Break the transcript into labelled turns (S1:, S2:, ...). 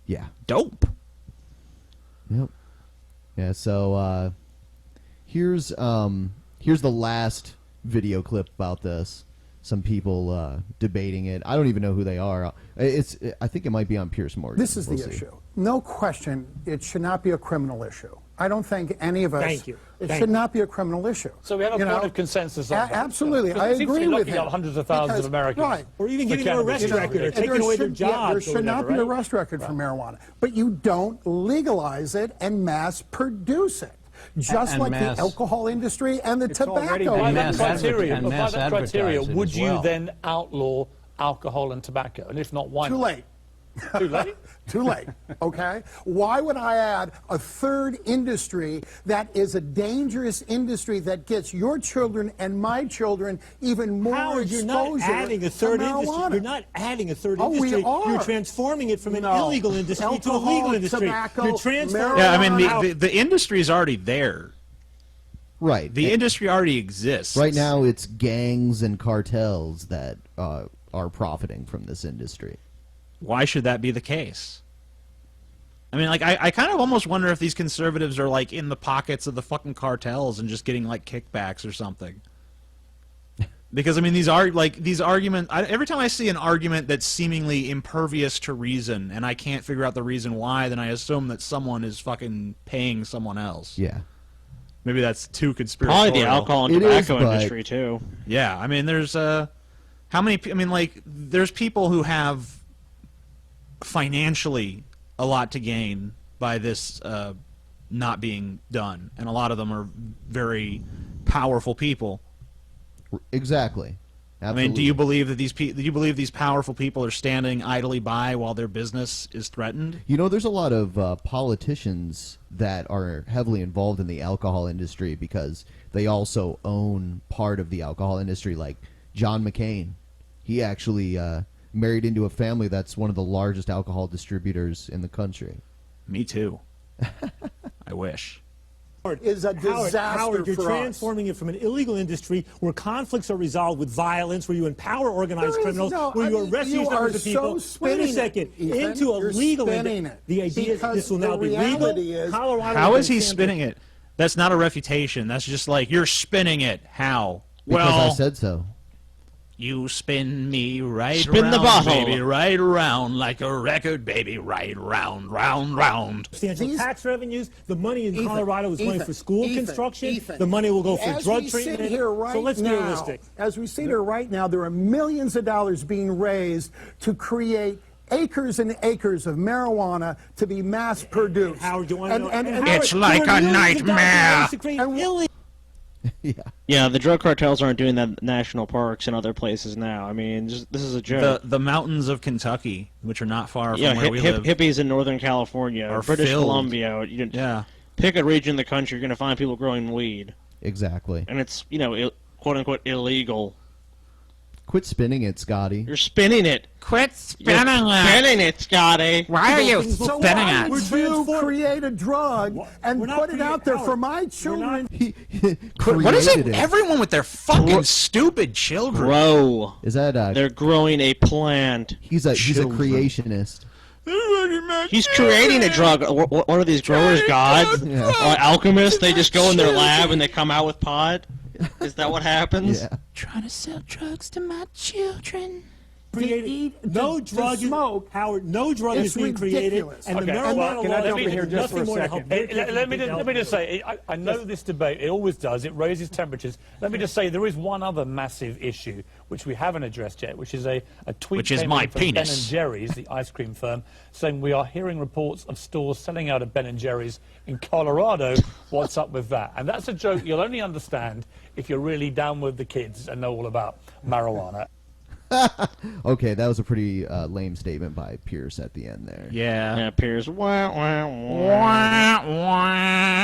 S1: Yeah.
S2: Dope.
S1: Yep. Yeah, so here's the last video clip about this. Some people debating it. I don't even know who they are. I think it might be on Piers Morgan.
S3: This is the issue. No question, it should not be a criminal issue. I don't think any of us.
S4: Thank you.
S3: It should not be a criminal issue.
S5: So we have a point of consensus on that.
S3: Absolutely, I
S5: agree
S3: agree with him.
S5: Out hundreds of thousands of Americans.
S3: Right.
S4: Or even giving them a arrest record or taking away their jobs.
S3: There should not be an arrest record for marijuana. But you don't legalize it and mass produce it. Just like the alcohol industry and the tobacco industry.
S5: By that criteria, would you then outlaw alcohol and tobacco? And if not, why not?
S3: Too late.
S5: Too late?
S3: Too late, okay? Why would I add a third industry that is a dangerous industry that gets your children and my children even more
S4: Howard,
S3: exposure
S4: you're not adding a third industry. You're not adding a third industry.
S3: We are.
S4: You're transforming it from an illegal industry to a legal industry.
S3: Tobacco,
S4: you're transforming
S2: Yeah, I mean, the industry is already there.
S1: Right.
S2: The industry already exists.
S1: Right now, it's gangs and cartels that are profiting from this industry.
S2: Why should that be the case? I mean, like, I kind of almost wonder if these conservatives are, like, in the pockets of the fucking cartels and just getting, like, kickbacks or something. Because, I mean, these arguments... every time I see an argument that's seemingly impervious to reason and I can't figure out the reason why, then I assume that someone is fucking paying someone else.
S1: Yeah.
S2: Maybe that's too conspiratorial.
S6: Probably the alcohol and tobacco industry, too.
S2: Yeah, I mean, there's... how many... I mean, like, there's people who have... financially a lot to gain by this not being done, and a lot of them are very powerful people.
S1: Exactly. Absolutely.
S2: I mean, do you believe that these powerful people are standing idly by while their business is threatened?
S1: You know, there's a lot of politicians that are heavily involved in the alcohol industry because they also own part of the alcohol industry, like John McCain. He actually married into a family that's one of the largest alcohol distributors in the country.
S2: Me too. I wish.
S3: Is a disaster
S4: Howard, you're
S3: for
S4: transforming it from an illegal industry where conflicts are resolved with violence, where you empower organized criminals, where you arrest huge numbers of people. Wait a second, into a legal industry. The idea is this will now be legal. Colorado.
S2: How is he spinning it? That's not a refutation. That's just like, you're spinning it. How?
S1: Because
S2: well,
S1: I said so.
S2: You spin me right
S6: Spin
S2: round,
S6: the bottle.
S2: baby, right around like a record, baby, right round, round, round.
S4: Substantial tax revenues. The money in Colorado is going for school construction. The money will go for drug treatment. So let's be realistic.
S3: As we sit here right now, there are millions of dollars being raised to create acres and acres of marijuana to be mass produced.
S4: Howard, do you want to know?
S2: It's like a nightmare.
S6: Yeah, the drug cartels aren't doing that in national parks and other places now. I mean, this is a joke.
S2: The mountains of Kentucky, which are not far from where we live,
S6: hippies in Northern California, or British Columbia.
S2: Yeah.
S6: Pick a region in the country, you're going to find people growing weed.
S1: Exactly.
S6: And it's, quote unquote illegal.
S1: Quit spinning it, Scotty.
S6: You're spinning it.
S2: Quit spinning it.
S6: Spinning it, Scotty.
S2: Why are you spinning it?
S3: Would you create a drug and put it out there for my children?
S2: What is it? Everyone with their fucking stupid children.
S6: Grow.
S1: Is that
S6: They're growing a plant.
S1: He's a creationist.
S6: He's creating a drug. What are these growers, gods? Alchemists? They just go in their lab and they come out with pot? Is that what happens?
S1: Yeah.
S2: Trying to sell drugs to my children.
S4: No drug smoke, Howard. No drug is being created, and the marijuana
S5: Can I jump in here
S4: law
S5: just for
S4: nothing
S5: a
S4: more to help.
S5: second? Let me just say, I know this debate, it always does, it raises temperatures. Let me just say, there is one other massive issue which we haven't addressed yet, which is a tweet
S2: which is my
S5: from
S2: penis.
S5: Ben and Jerry's, the ice cream firm, saying we are hearing reports of stores selling out of Ben and Jerry's in Colorado. What's up with that? And that's a joke you'll only understand if you're really down with the kids and know all about marijuana.
S1: Okay, that was a pretty lame statement by Piers at the end there.
S2: Yeah.
S6: Yeah, Piers. Wah, wah, wah.
S2: Wah, wah.